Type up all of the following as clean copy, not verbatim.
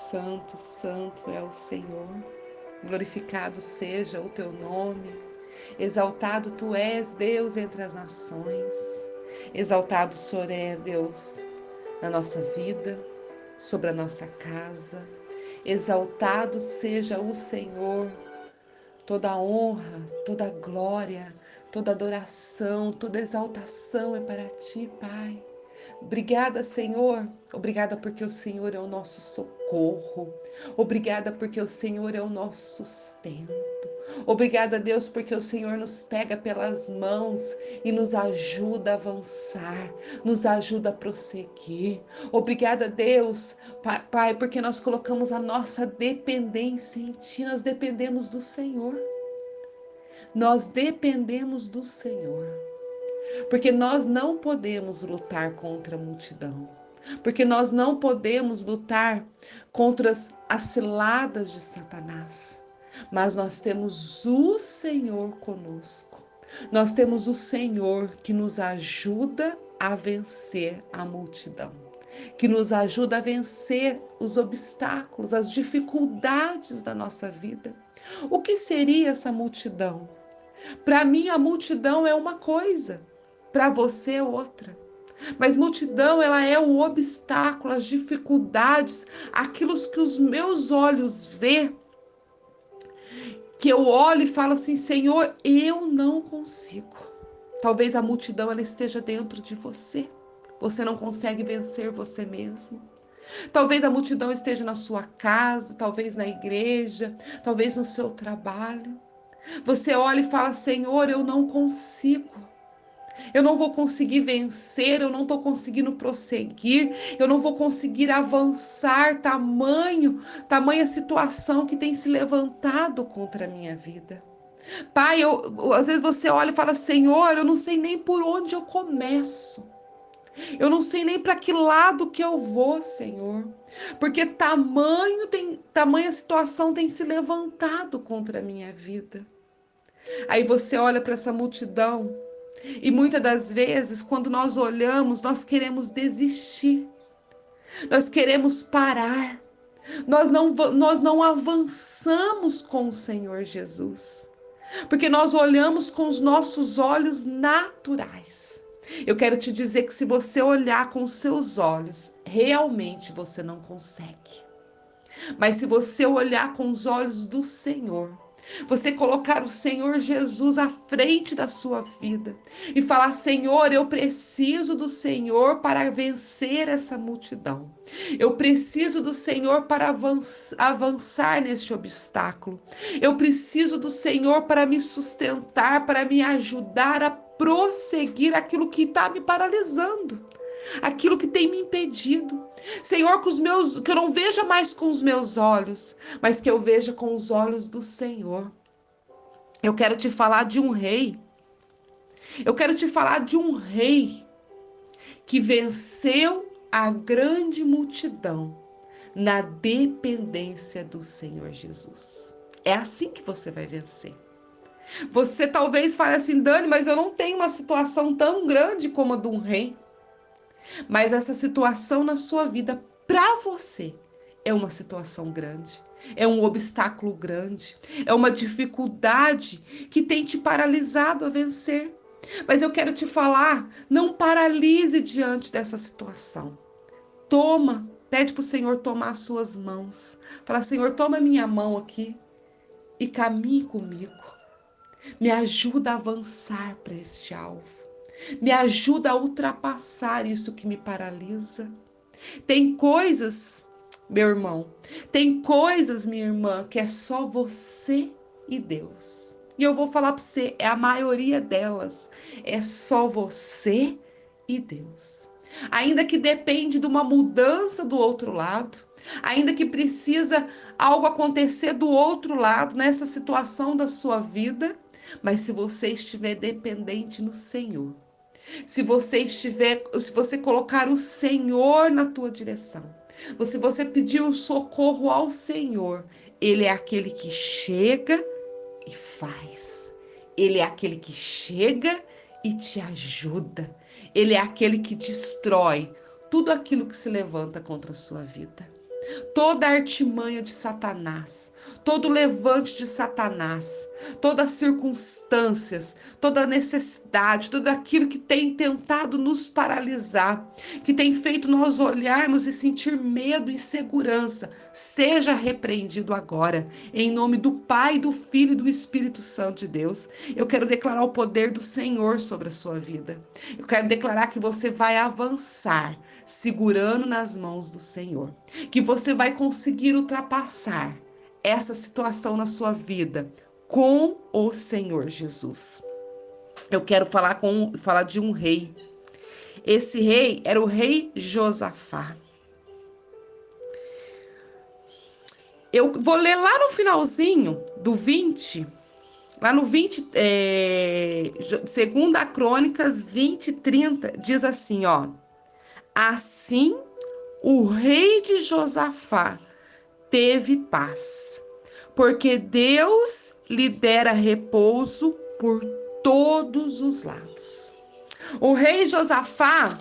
santo, santo é o Senhor. Glorificado seja o teu nome. Exaltado tu és, Deus, entre as nações. Exaltado o Senhor é, Deus, na nossa vida, sobre a nossa casa. Exaltado seja o Senhor. Toda honra, toda glória, toda adoração, toda exaltação é para ti, Pai. Obrigada, Senhor. Obrigada porque o Senhor é o nosso socorro. Obrigada porque o Senhor é o nosso sustento. Obrigada, Deus, porque o Senhor nos pega pelas mãos e nos ajuda a avançar, nos ajuda a prosseguir. Obrigada, Deus, Pai, porque nós colocamos a nossa dependência em Ti, nós dependemos do Senhor. Nós dependemos do Senhor. Porque nós não podemos lutar contra a multidão. Porque nós não podemos lutar contra as ciladas de Satanás. Mas nós temos o Senhor conosco. Nós temos o Senhor que nos ajuda a vencer a multidão. Que nos ajuda a vencer os obstáculos, as dificuldades da nossa vida. O que seria essa multidão? Para mim, a multidão é uma coisa, para você é outra. Mas multidão, ela é um obstáculo, as dificuldades, aquilo que os meus olhos vê, que eu olho e falo assim, Senhor, eu não consigo. Talvez a multidão ela esteja dentro de você. Você não consegue vencer você mesmo. Talvez a multidão esteja na sua casa, talvez na igreja, talvez no seu trabalho. Você olha e fala, Senhor, eu não consigo. Eu não vou conseguir vencer, eu não estou conseguindo prosseguir, eu não vou conseguir avançar, tamanha situação que tem se levantado contra a minha vida. Pai, às vezes você olha e fala, Senhor, eu não sei nem por onde eu começo. Eu não sei nem para que lado que eu vou, Senhor. Porque tamanha situação tem se levantado contra a minha vida. Aí você olha para essa multidão e muitas das vezes, quando nós olhamos, nós queremos desistir, nós queremos parar, nós não avançamos com o Senhor Jesus, porque nós olhamos com os nossos olhos naturais. Eu quero te dizer que se você olhar com os seus olhos, realmente você não consegue. Mas se você olhar com os olhos do Senhor, você colocar o Senhor Jesus à frente da sua vida e falar, Senhor, eu preciso do Senhor para vencer essa multidão. Eu preciso do Senhor para avançar neste obstáculo. Eu preciso do Senhor para me sustentar, para me ajudar a prosseguir aquilo que está me paralisando. Aquilo que tem me impedido. Senhor, que eu não veja mais com os meus olhos, mas que eu veja com os olhos do Senhor. Eu quero te falar de um rei. Eu quero te falar de um rei que venceu a grande multidão na dependência do Senhor Jesus. É assim que você vai vencer. Você talvez fale assim, Dani, mas eu não tenho uma situação tão grande como a de um rei. Mas essa situação na sua vida, para você, é uma situação grande, é um obstáculo grande, é uma dificuldade que tem te paralisado a vencer. Mas eu quero te falar, não paralise diante dessa situação. Pede para o Senhor tomar as suas mãos. Fala, Senhor, toma minha mão aqui e caminhe comigo. Me ajuda a avançar para este alvo. Me ajuda a ultrapassar isso que me paralisa. Tem coisas, meu irmão, tem coisas, minha irmã, que é só você e Deus. E eu vou falar para você, é a maioria delas. É só você e Deus. Ainda que depende de uma mudança do outro lado, ainda que precisa algo acontecer do outro lado, nessa situação da sua vida, mas se você estiver dependente no Senhor, se você colocar o Senhor na tua direção, se você pedir o socorro ao Senhor, Ele é aquele que chega e faz. Ele é aquele que chega e te ajuda. Ele é aquele que destrói tudo aquilo que se levanta contra a sua vida. toda artimanha de Satanás, todo levante de Satanás, todas as circunstâncias, toda necessidade, tudo aquilo que tem tentado nos paralisar, que tem feito nós olharmos e sentir medo e insegurança, seja repreendido agora, em nome do Pai, do Filho e do Espírito Santo de Deus. Eu quero declarar o poder do Senhor sobre a sua vida. Eu quero declarar que você vai avançar, segurando nas mãos do Senhor, que você vai conseguir ultrapassar essa situação na sua vida com o Senhor Jesus. Eu quero falar de um rei. Esse rei era o rei Josafá. Eu vou ler lá no finalzinho do 20, lá no 20, segunda Crônicas 20:30, diz assim, ó: assim o rei de Josafá teve paz, porque Deus lhe dera repouso por todos os lados. O rei Josafá,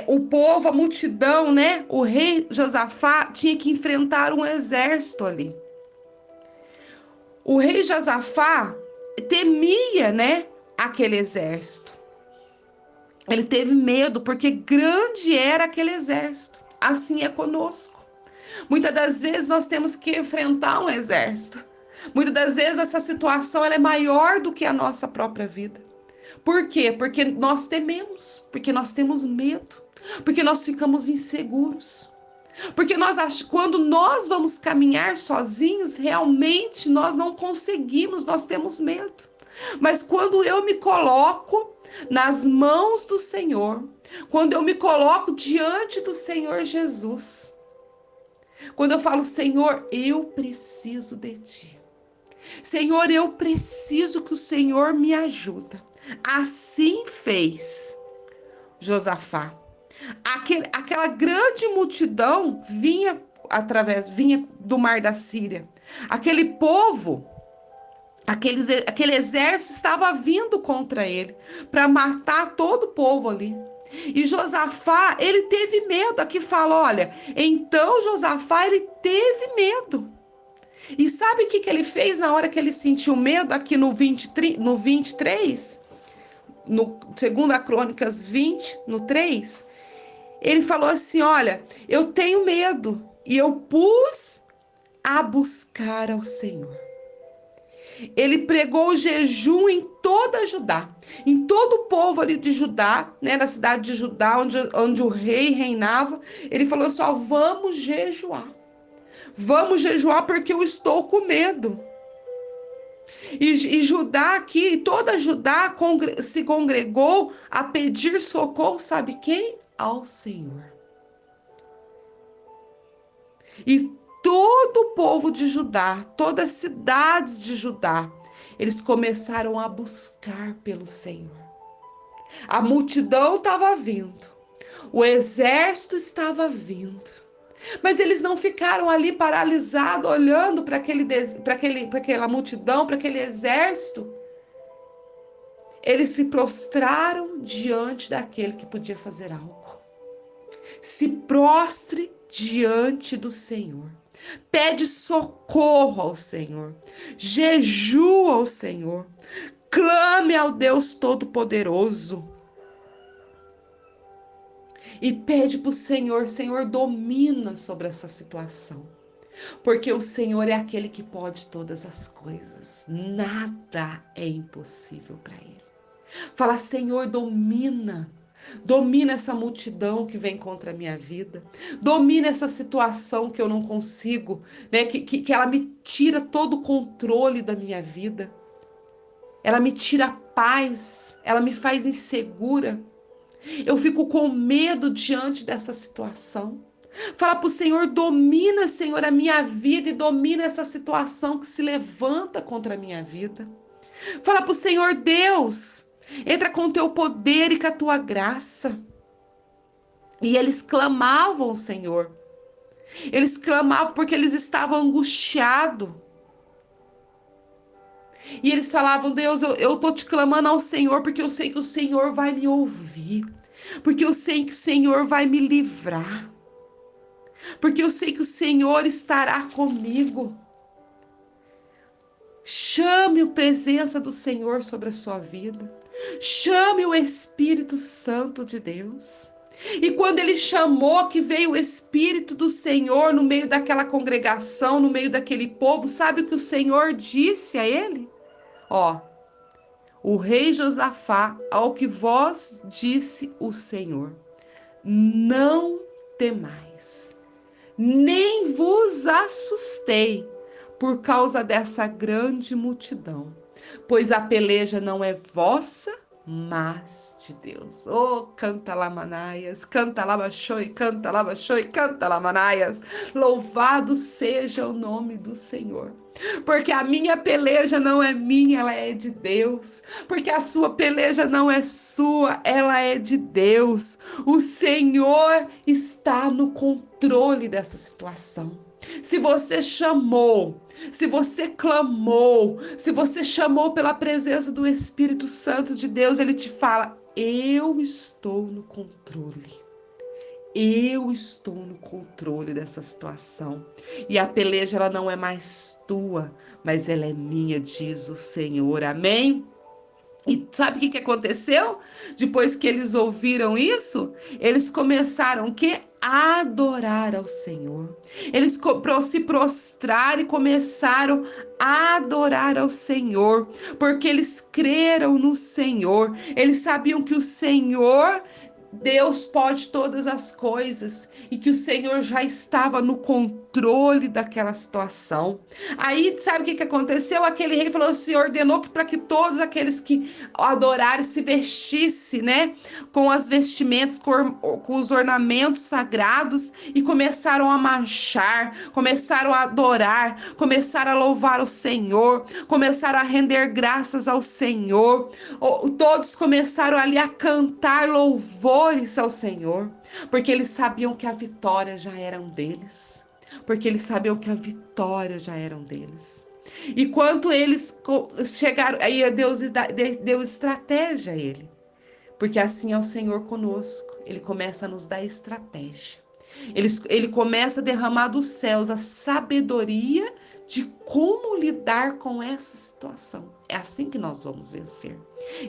o povo, a multidão, né? O rei Josafá tinha que enfrentar um exército ali. O rei Josafá temia, né, aquele exército. Ele teve medo, porque grande era aquele exército. Assim é conosco. Muitas das vezes nós temos que enfrentar um exército. Muitas das vezes essa situação ela é maior do que a nossa própria vida. Por quê? Porque nós tememos, porque nós temos medo, porque nós ficamos inseguros. Porque quando nós vamos caminhar sozinhos, realmente nós não conseguimos, nós temos medo. Mas quando eu me coloco nas mãos do Senhor, quando eu me coloco diante do Senhor Jesus, quando eu falo, Senhor, eu preciso de Ti. Senhor, eu preciso que o Senhor me ajude. Assim fez Josafá. Aquela grande multidão vinha do mar da Síria. Aquele povo, aquele exército estava vindo contra ele para matar todo o povo ali. E Josafá, ele teve medo. Aqui fala, olha, então Josafá, ele teve medo. E sabe o que ele fez na hora que ele sentiu medo? Aqui no 23, no 2 Crônicas 20, no 3, ele falou assim, olha, eu tenho medo. E eu pus a buscar ao Senhor. Ele pregou o jejum em toda Judá, em todo o povo ali de Judá, né, na cidade de Judá, onde o rei reinava. Ele falou só, vamos jejuar. Vamos jejuar porque eu estou com medo. E Judá aqui, toda Judá se congregou a pedir socorro, sabe quem? Ao Senhor. E todo o povo de Judá, todas as cidades de Judá, eles começaram a buscar pelo Senhor. A multidão estava vindo, o exército estava vindo, mas eles não ficaram ali paralisados, olhando para aquela multidão, para aquele exército. Eles se prostraram diante daquele que podia fazer algo. Se prostre diante do Senhor. Pede socorro ao Senhor. Jejua ao Senhor. Clame ao Deus Todo-Poderoso. E pede para o Senhor, Senhor, domina sobre essa situação. Porque o Senhor é aquele que pode todas as coisas. Nada é impossível para Ele. Fala, Senhor, domina. Domina essa multidão que vem contra a minha vida. Domina essa situação que eu não consigo, né? Que ela me tira todo o controle da minha vida. Ela me tira a paz. Ela me faz insegura. Eu fico com medo diante dessa situação. Fala para o Senhor, domina, Senhor, a minha vida e domina essa situação que se levanta contra a minha vida. Fala para o Senhor, Deus, entra com o teu poder e com a tua graça. E eles clamavam ao Senhor. Eles clamavam porque eles estavam angustiados. E eles falavam, Deus, eu tô te clamando ao Senhor porque eu sei que o Senhor vai me ouvir. Porque eu sei que o Senhor vai me livrar. porque eu sei que o Senhor estará comigo. Chame a presença do Senhor sobre a sua vida. Chame o Espírito Santo de Deus. E quando ele chamou, que veio o Espírito do Senhor no meio daquela congregação, no meio daquele povo, sabe o que o Senhor disse a ele? Ó, o rei Josafá, ao que vós disse o Senhor, não temais, nem vos assustei por causa dessa grande multidão, pois a peleja não é vossa, mas de Deus. Oh, canta lá, Manaias, canta lá, Baixoi, canta lá, Baixoi, canta lá, Manaias. Louvado seja o nome do Senhor. Porque a minha peleja não é minha, ela é de Deus. Porque a sua peleja não é sua, ela é de Deus. O Senhor está no controle dessa situação. Se você chamou, se você clamou, se você chamou pela presença do Espírito Santo de Deus, ele te fala: eu estou no controle. Eu estou no controle dessa situação. E a peleja ela não é mais tua, mas ela é minha, diz o Senhor. Amém? E sabe o que aconteceu? Depois que eles ouviram isso, eles começaram o quê? A adorar ao Senhor. Eles se prostraram e começaram a adorar ao Senhor, porque eles creram no Senhor. Eles sabiam que o Senhor Deus pode todas as coisas e que o Senhor já estava no controle daquela situação. Aí, sabe o que aconteceu? Aquele rei falou: o Senhor ordenou que para que todos aqueles que adorarem se vestissem, né, com as vestimentas, com os ornamentos sagrados e começaram a marchar, começaram a adorar, começaram a louvar o Senhor, começaram a render graças ao Senhor. Todos começaram ali a cantar louvores ao Senhor, porque eles sabiam que a vitória já era deles. Porque eles sabiam que a vitória já era deles. E quando eles chegaram, aí Deus deu estratégia a ele. Porque assim é o Senhor conosco. Ele começa a nos dar estratégia. Ele começa a derramar dos céus a sabedoria de como lidar com essa situação. É assim que nós vamos vencer.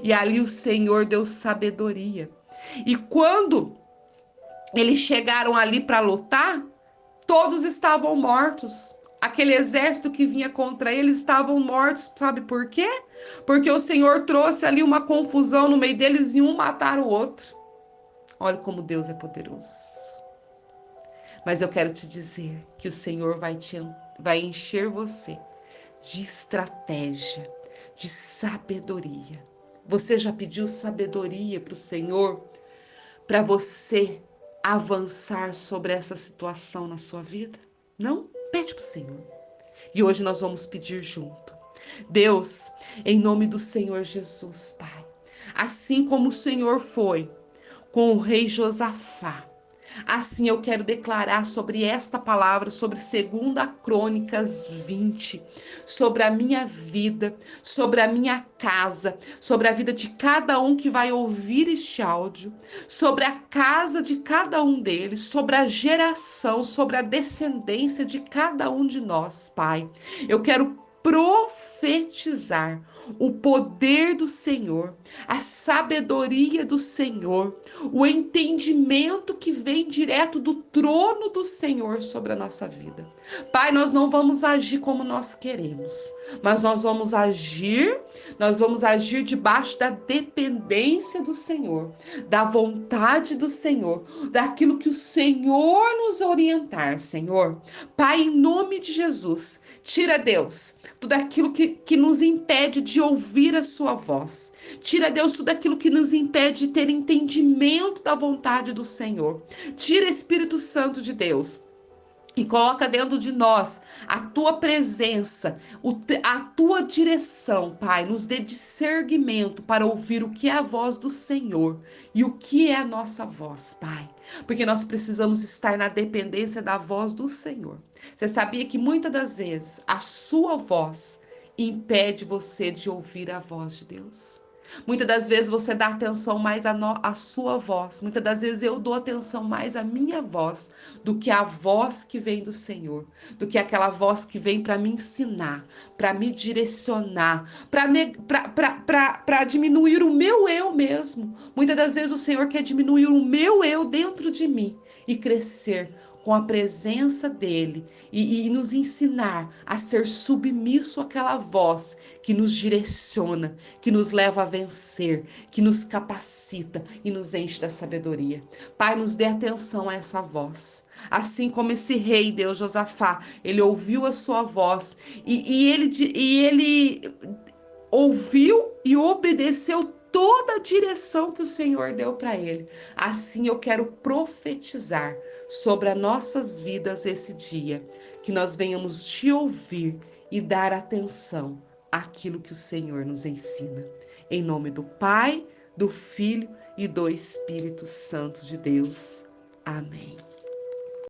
E ali o Senhor deu sabedoria. E quando eles chegaram ali para lutar, todos estavam mortos. Aquele exército que vinha contra eles estavam mortos, sabe por quê? Porque o Senhor trouxe ali uma confusão no meio deles e um mataram o outro. Olha como Deus é poderoso. Mas eu quero te dizer que o Senhor vai encher você de estratégia, de sabedoria. Você já pediu sabedoria para o Senhor para você avançar sobre essa situação na sua vida? Não? Pede para o Senhor. E hoje nós vamos pedir junto. Deus, em nome do Senhor Jesus, Pai, assim como o Senhor foi com o rei Josafá, assim eu quero declarar sobre esta palavra, sobre 2 Crônicas 20, sobre a minha vida, sobre a minha casa, sobre a vida de cada um que vai ouvir este áudio, sobre a casa de cada um deles, sobre a geração, sobre a descendência de cada um de nós, Pai. Eu quero profetizar o poder do Senhor, a sabedoria do Senhor, o entendimento que vem direto do trono do Senhor sobre a nossa vida. Pai, nós não vamos agir como nós queremos, mas nós vamos agir debaixo da dependência do Senhor, da vontade do Senhor, daquilo que o Senhor nos orientar, Senhor. Pai, em nome de Jesus, tira, Deus, tudo aquilo que nos impede de ouvir a sua voz. Tira, Deus, tudo aquilo que nos impede de ter entendimento da vontade do Senhor. Tira, Espírito Santo de Deus, e coloca dentro de nós a tua presença, a tua direção, Pai. Nos dê discernimento para ouvir o que é a voz do Senhor e o que é a nossa voz, Pai. Porque nós precisamos estar na dependência da voz do Senhor. Você sabia que muitas das vezes a sua voz impede você de ouvir a voz de Deus? Muitas das vezes você dá atenção mais à sua voz. Muitas das vezes eu dou atenção mais à minha voz do que à voz que vem do Senhor, do que aquela voz que vem para me ensinar, para me direcionar, para diminuir o meu eu mesmo. Muitas das vezes o Senhor quer diminuir o meu eu dentro de mim e crescer com a presença dele e nos ensinar a ser submisso àquela voz que nos direciona, que nos leva a vencer, que nos capacita e nos enche da sabedoria. Pai, nos dê atenção a essa voz. Assim como esse rei, Deus, Josafá, ele ouviu a sua voz e ele ouviu e obedeceu toda a direção que o Senhor deu para ele. Assim eu quero profetizar sobre as nossas vidas esse dia, que nós venhamos te ouvir e dar atenção àquilo que o Senhor nos ensina. Em nome do Pai, do Filho e do Espírito Santo de Deus. Amém.